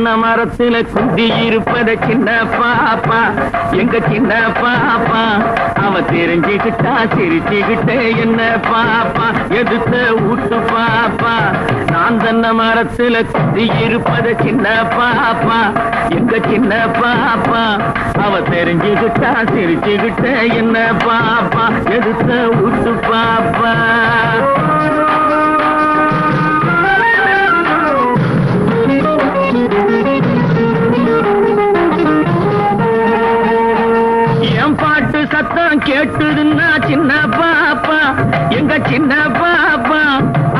மரத்துல குந்தி இருப்பத சின்ன பாப்பா, எங்க சின்ன பாப்பா. அவ தெரிஞ்சுக்கிட்டா சிரிச்சுக்கிட்டே என்ன பாப்பா, எதுத்த ஊட்டு பாப்பா. நான் தன்ன மரத்துல குந்தி இருப்பத சின்ன பாப்பா, எங்க சின்ன பாப்பா. அவ தெரிஞ்சுக்கிட்டா சிரிச்சுக்கிட்டே என்ன பாப்பா, எதுத்த ஊட்டு பாப்பா. பாட்டு சத்தம் கேட்டுதுன்னா சின்ன பாப்பா, எங்க சின்ன பாப்பா.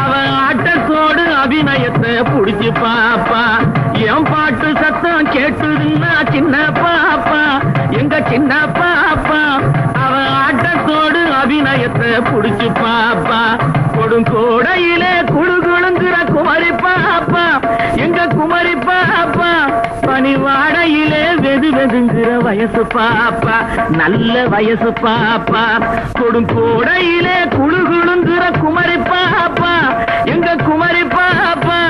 அவ ஆட்டத்தோடு அபிநயத்தை புடிச்சு பாப்பா. என் பாட்டு சத்தம் கேட்டுதுன்னா சின்ன பாப்பா, எங்க சின்ன பாப்பா. அவ ஆட்டத்தோடு அபிநயத்தை புடிச்சு பாப்பா. கொடுங்கோடையிலே குழுகுழுங்குற குமரி பாப்பா, எங்க குமரி பாப்பா. பனிவாடையிலே வெது வெதுங்குற வயசு பாப்பா, நல்ல வயசு பாப்பா. கொடுங்கோடையிலே குழுகுழுங்குற குமரி பாப்பா, எங்க குமரி பாப்பா.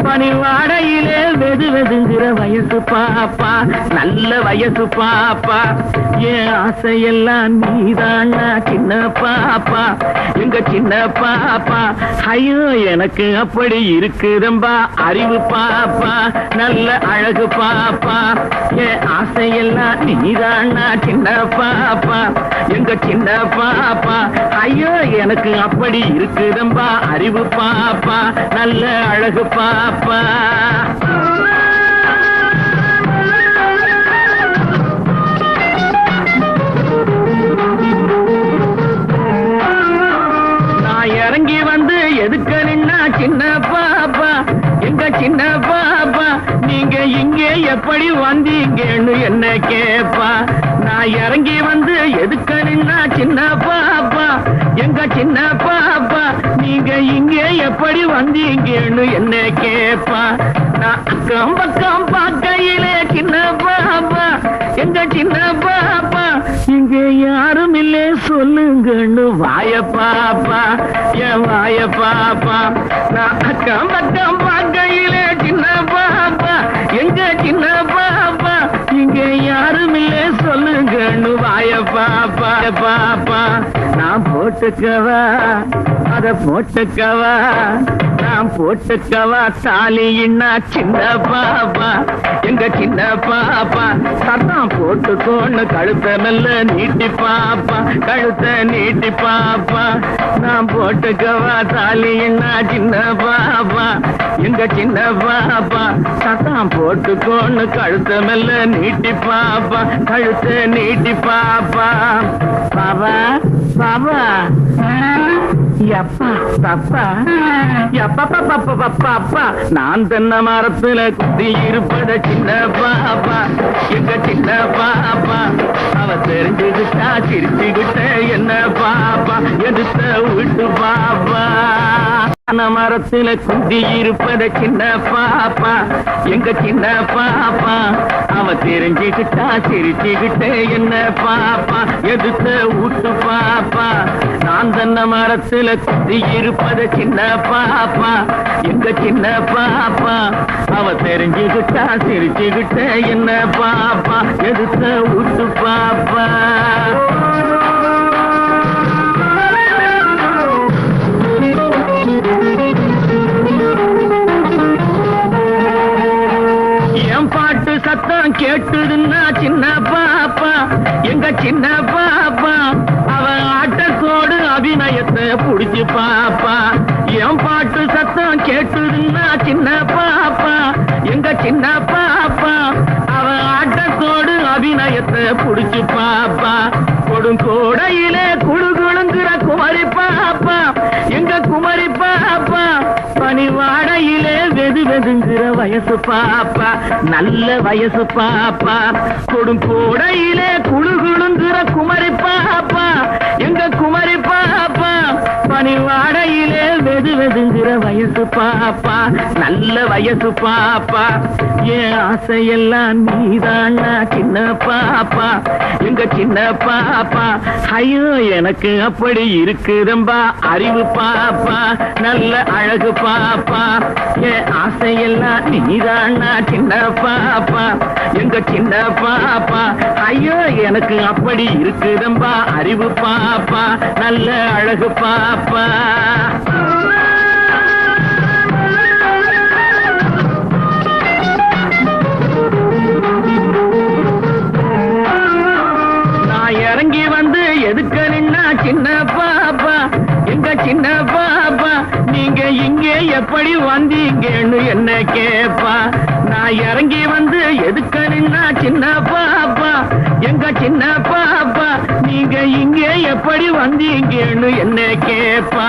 பனிவாடையிலே வெது வெதுங்குற வயசு பாப்பா, நல்ல வயசு பாப்பா. என் ஆசையெல்லாம் நீதானா சின்ன பாப்பா, எங்க சின்ன பாப்பா. ஐயோ எனக்கு அப்படி இருக்குதம்பா அறிவு பாப்பா, நல்ல அழகு பாப்பா. என் ஆசையெல்லாம் நீதானா சின்ன பாப்பா, எங்க சின்ன பாப்பா. ஐயோ எனக்கு அப்படி இருக்குதம்பா அறிவு பாப்பா, நல்ல அழகு பாப்பா. இறங்கி வந்து எதுக்க நின்னா சின்ன பாப்பா, எங்க சின்ன பாப்பா. நீங்க இங்கே எப்படி வந்தீங்கன்னு என்ன கேப்பா. நான் இறங்கி வந்து எதுக்க நின்னா சின்ன பாப்பா, எங்க சின்ன பாப்பா. நீங்க இங்கே எப்படி வந்தீங்கன்னு என்ன கேப்பா. நான் அக்கம் பக்கம் பார்க்கையிலே சின்ன பாப்பா, எங்க சின்ன பாப்பா. இங்க யாரும் இல்லே சொல்லுங்கன்னு வாய பாப்பா, என் வாய பாப்பா. நான் அக்கம் பக்கம் பார்க்கையிலே சின்ன பாப்பா, எங்க சின்ன பாப்பா. இங்க யாரும் இல்லே சொல்லுங்கன்னு வாய பாப்பா பாப்பா. நான் போட்டுக்கவா அத போட்டுக்கவா, நான் போட்டுக்கவா தாலின்னா சின்ன பாப்பா, எங்க சின்ன பாப்பா. சத்தம் போட்டுக்கோன்னு கழுத்த மெல்ல நீட்டி பாப்பா, கழுத்த நீட்டி பாப்பா. நான் போட்டுக்கவா தாலின்னா சின்ன பாப்பா, எங்க சின்ன பாப்பா. சத்தம் போட்டுக்கோன்னு கழுத்த மெல்ல நீட்டி பாப்பா, கழுத்த நீட்டி பாப்பா. பாபா பாபா எப்பா பாப்பா, எப்பா பாப்பா பாப்பா அப்பா. நான் தென்ன மரத்துல குத்தி இருப்பத சின்ன பாப்பா, எங்க சின்ன பாப்பா. அவ தெரிஞ்சுக்கிட்டா சிரிச்சுக்கிட்ட என்ன பாப்பா, எதுத்த விட்டு பாப்பா. மரத்துல குந்தி இருப்பத சின்ன பாப்பா, எங்க சின்ன பாப்பா. அவ தெரிஞ்சுக்கிட்டா சிரிச்சுக்கிட்டே என்ன பாப்பா, எதுத்த ஊட்டு பாப்பா. நான் தன்ன மரத்துல குந்தி இருப்பத சின்ன பாப்பா, எங்க சின்ன பாப்பா. அவ தெரிஞ்சுக்கிட்டா சிரிச்சுக்கிட்டே என்ன பாப்பா, எதுத்த ஊட்டு பாப்பா. என் பாட்டு சத்தம் கேட்டுதுன்னா சின்ன பாப்பா, எங்க சின்ன பாப்பா. அவ ஆட்டத்தோடு அபிநயத்தை புடிச்சு பாப்பா. என் பாட்டு சத்தம் கேட்டுதுன்னா சின்ன பாப்பா, எங்க சின்ன பாப்பா. அவ ஆட்டத்தோடு அபிநயத்தை புடிச்சு பாப்பா. கொடுங்கோடையிலே குழுகுழுங்குற குமரி பாப்பா, எங்க குமரி பாப்பா. பனிவாடையிலே வெது வெதுங்குற வயசு பாப்பா, நல்ல வயசு பாப்பா. கொடுங்கோடையிலே குழுகுழுங்குற குமரி பாப்பா, எங்க குமரி பாப்பா. பனிவாடையிலே வெது வெதுங்குற வயசு பாப்பா, நல்ல வயசு பாப்பா. என் ஆசையெல்லாம் நீதானா சின்ன பாப்பா, எங்க சின்ன பாப்பா. ஐயோ எனக்கு அப்படி இருக்குதம்பா அறிவு பாப்பா நல்ல அழகு பாப்பா என் ஆசையெல்லாம் நீதானா சின்ன பாப்பா எங்க சின்ன பாப்பா ஐயோ எனக்கு அப்படி இருக்குதம்பா அறிவு பாப்பா நல்ல அழகு பாப்பா இறங்கி வந்து எதுக்க நின்னா சின்ன பாப்பா எங்க சின்ன பாப்பா நீங்க இங்கே எப்படி வந்தீங்கன்னு என்ன கேப்பா நான் இறங்கி வந்து எதுக்க நின்னா சின்ன பாப்பா எங்க சின்ன பாப்பா நீங்க இங்கே எப்படி வந்தீங்கன்னு என்ன கேப்பா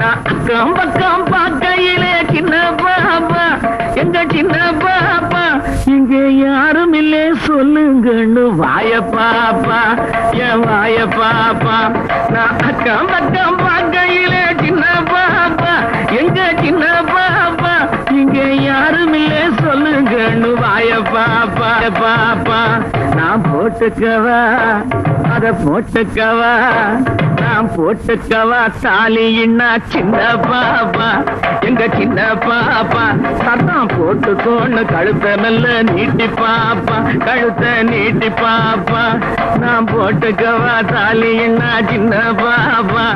நான் அக்கம் பக்கம் பார்க்கையிலே சின்ன பாப்பா எங்க சின்ன பாப்பா இங்க யாரும் இல்லே சொல்லுங்கன்னு வாய பாப்பா என் வாய பாப்பா நான் அக்கம் பக்கம் பார்க்கையிலே சின்ன பாப்பா எங்க சின்ன பாப்பா இங்க யாரும் இல்லே சொல்லுங்கன்னு வாய பாப்பா பாப்பா நான் போட்டுக்கவா அத போட்டுக்கவா நான் போட்டுக்கவா தாலின்னா சின்ன பாப்பா எங்க சின்ன பாப்பா சத்தம் போட்டுக்கோன்னு கழுத்த மெல்ல நீட்டி பாப்பா கழுத்த நீட்டி பாப்பா நான் போட்டுக்கவா தாலின்னா சின்ன பாப்பா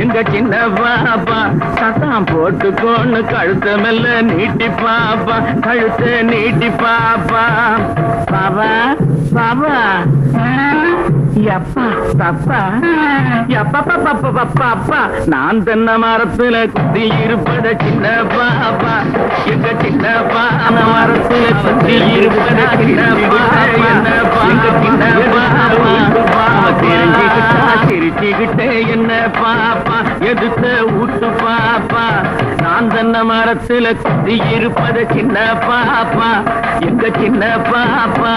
எங்க சின்ன பாப்பா சத்தம் போட்டுக்கோன்னு கழுத்த மெல்ல நீட்டி பாப்பா கழுத்த நீட்டி பாப்பா பாபா பாபா எப்பா தப்பா எப்பா பாப்பா பாப்பா நான் தென்னை மரத்துல குத்தி இருப்பத சின்ன பாப்பா எங்க சின்ன பான மரத்துல குத்தி இருப்பத சின்ன பாப்பா எங்க சின்ன பாப்பா தெரிஞ்சுக்கிட்டா சிரிச்சுக்கிட்டே என்ன பாப்பா எதுத்த ஊட்டு பாப்பா நான் தென்னை மரத்துல குத்தி இருப்பத சின்ன பாப்பா எங்க சின்ன பாப்பா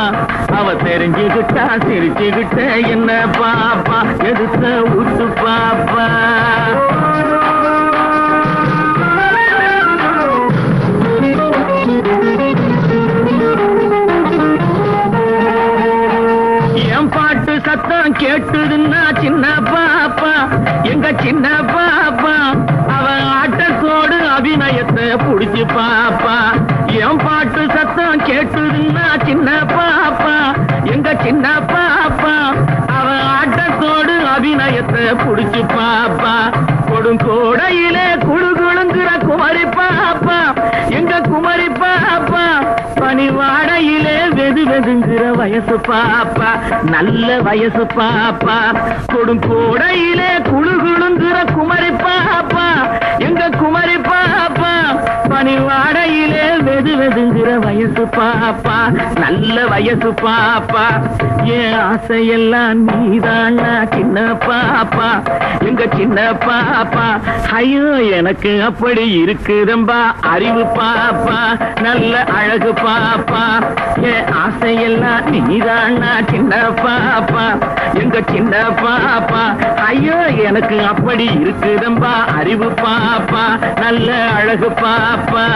அவ தெரிஞ்சுக்கிட்டா சிரிச்சுக்கிட்டே என்ன பாப்பா எதுத்த ஊட்டு பாப்பா என் பாட்டு சத்தம் கேட்டுதுன்னா சின்ன பாப்பா எங்க சின்ன பாப்பா அவ ஆட்டத்தோடு அபிநயத்தை புடிச்சு பாப்பா என் பாட்டு சத்தம் கேட்டுதுன்னா சின்ன பாப்பா எங்க சின்ன பாப்பா அவ ஆட்டத்தோடு அபிநயத்தை புடிச்சு பாப்பா கொடுங்கோடையிலே குழுகுழுங்குற குமரி பாப்பா எங்க குமரி பாப்பா பனிவாடையிலே வெது வெதுங்குற வயசு பாப்பா நல்ல வயசு பாப்பா கொடுங்கோடையிலே குழுகுழுங்குற குமரி பாப்பா எங்க குமரி பாப்பா பனிவாடையிலே வெது வெதுங்குற வயசு பாப்பா நல்ல வயசு பாப்பா என் ஆசையெல்லாம் நீதானா சின்ன பாப்பா எங்க சின்ன பாப்பா ஐயோ எனக்கு அப்படி இருக்குதம்பா அறிவு பாப்பா நல்ல அழகு பாப்பா என் ஆசையெல்லாம் நீதானா சின்ன பாப்பா எங்க சின்ன பாப்பா ஐயோ எனக்கு அப்படி இருக்குதம்பா அறிவு பாப்பா நல்ல அழகு பாப்பா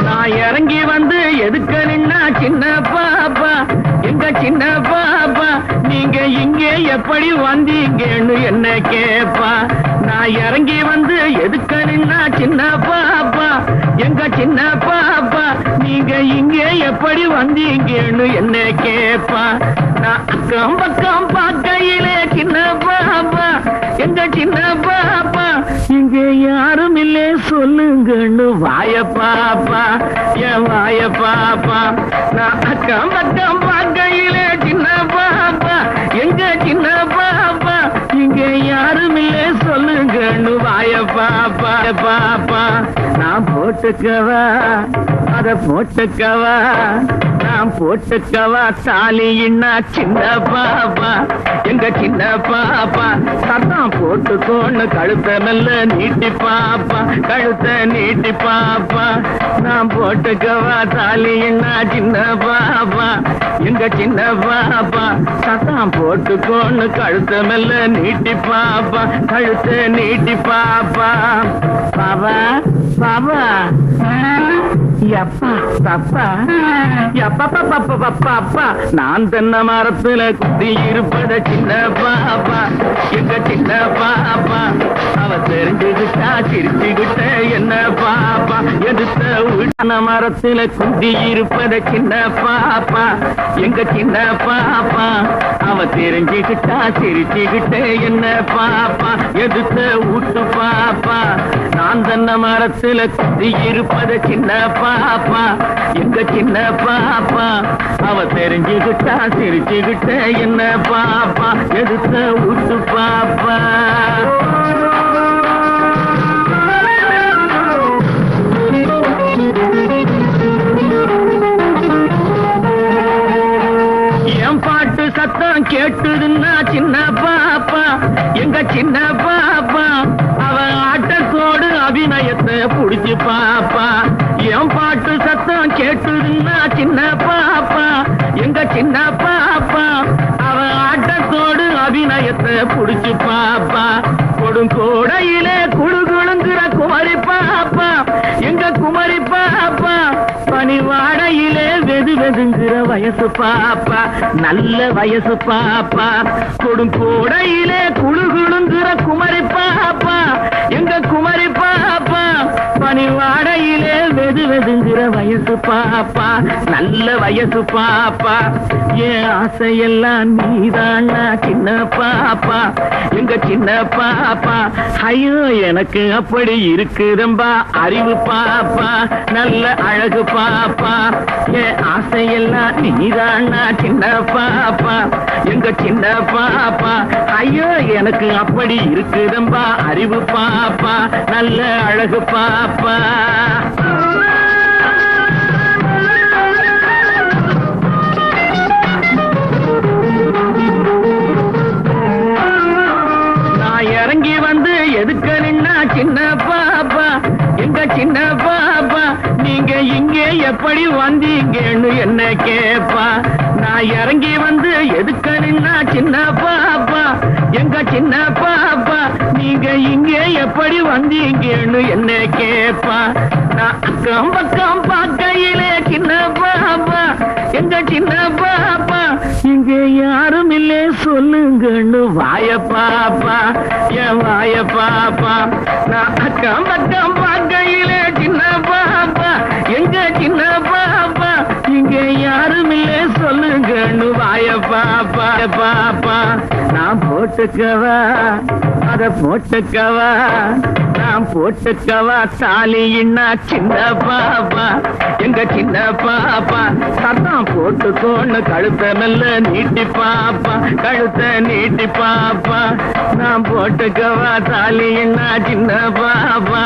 நான் இறங்கி வந்து எதுக்க நின்னா சின்ன பாப்பா எங்க சின்ன பாப்பா நீங்க இங்கே எப்படி வந்தீங்கன்னு என்ன கேப்பா நான் இறங்கி வந்து எதுக்க நின்னா சின்ன பாப்பா எங்க சின்ன பாப்பா நீங்க இங்கே எப்படி வந்தீங்கன்னு என்ன கேப்பா நான் அக்கம் பக்கம் பார்க்கையிலே சின்ன பாப்பா எங்க சின்ன பாப்பா இங்க யாரும் இல்லே சொல்லுங்கன்னு வாய பாப்பா என் வாய பாப்பா நான் அக்கம் பக்கம் பார்க்கையிலே சின்ன பாப்பா எங்க சின்ன பாப்பா இங்க யாரும் இல்லே சொல்லுங்கன்னு வாய பாப்பா பாப்பா நான் போட்டுக்கவா அத போட்டுக்கவா நான் போட்டுக்கவா தாலின்னா சின்ன பாப்பா எங்க சின்ன பாப்பா சத்தம் போட்டுக்கோன்னு கழுத்த மெல்ல நீட்டி பாப்பா கழுத்த நீட்டி பாப்பா நான் போட்டுக்கவா தாலின்னா சின்ன பாப்பா எங்க சின்ன பாப்பா சத்தம் போட்டுக்கோன்னு கழுத்த மெல்ல நீட்டி பாப்பா கழுத்த நீட்டி பாப்பா பாபா பாபா எப்பா தப்பா எப்பா நான் தென்னை மரத்துல குத்தி இருப்பத சின்ன பாப்பா எங்க சின்ன பாப்பா அவ தெரிஞ்சுக்கிட்டா சிரிச்சுக்கிட்ட என்ன பாப்பா எடுத்த உள்ள மரத்துல குத்தி இருப்பத சின்ன பாப்பா எங்க சின்ன பாப்பா அவ தெரிஞ்சுக்கிட்டா சிரிச்சுக்கிட்ட என்ன பாப்பா எடுத்த ஊட்டு பாப்பா நான் தென்னை மரத்துல குத்தி இருப்பத சின்ன பாப்பா எங்க சின்ன பாப்பா அவ தெரிஞ்சுக்கிட்டா சிரிச்சுக்கிட்ட என்ன பாப்பா எடுத்த ஊட்டு பாப்பா என் பாட்டு சத்தம் கேட்டுதுன்னா சின்ன பாப்பா எங்க சின்ன பாப்பா அவ ஆட்டத்தோடு அபிநயத்தை புடிச்சு பாப்பா என் பாட்டு சத்தம் கேட்டுதுன்னா சின்ன பாப்பா எங்க சின்ன பாப்பா அவ ஆட்டத்தோடு அபிநயத்தை புடிச்சு பாப்பா கொடுங்கோடையிலே குழுகுழுங்குற குமரி பாப்பா எங்க குமரி பாப்பா பனிவாடையிலே வெது வெதுங்குற வயசு பாப்பா நல்ல வயசு பாப்பா கொடுங்கோடையிலே குழுகுழுங்குற குமரி பாப்பா எங்க குமரி பாப்பா பனிவாடையிலே வெது வெதுங்குற வயசு பாப்பா நல்ல வயசு பாப்பா என் ஆசையெல்லாம் நீதானா சின்ன பாப்பா எங்க சின்ன பாப்பா ஐயோ எனக்கு அப்படி இருக்குதம்பா அறிவு பாப்பா நல்ல அழகு பாப்பா என் ஆசையெல்லாம் நீதானா சின்ன பாப்பா எங்க சின்ன பாப்பா ஐயோ எனக்கு அப்படி இருக்குதம்பா அறிவு பாப்பா நல்ல அழகு பாப்பா நான் இறங்கி வந்து எதுக்க நின்னா சின்ன பாப்பா எங்க சின்ன பாப்பா நீங்க இங்கே எப்படி வந்தீங்கன்னு என்ன கேப்பா நான் இறங்கி வந்து எதுக்க நின்னா சின்ன பாப்பா எங்க சின்ன பாப்பா நீங்க இங்கே எப்படி வந்தீங்கன்னு என்ன கேப்பா நான் அக்கம் பக்கம் பார்க்கையிலே சின்ன பாப்பா எங்க சின்ன பாப்பா இங்க யாரும் இல்லே சொல்லுங்கன்னு வாய பாப்பா என் வாய பாப்பா நான் அக்கம் பக்கம் பார்க்கையிலே சின்ன பாப்பா எங்க சின்ன பாப்பா இங்க யாரும் இல்லே சொல்லுங்கன்னு வாய பாப்பா பாப்பா நான் போட்டுக்கவா அத போட்டுக்கவா நான் போட்டுக்கவா தாலின்னா சின்ன பாப்பா எங்க சின்ன பாப்பா சத்தம் போட்டுக்கோன்னு கழுத்த மெல்ல நீட்டி பாப்பா கழுத்த நீட்டி பாப்பா நான் போட்டுக்கவா தாலின்னா சின்ன பாப்பா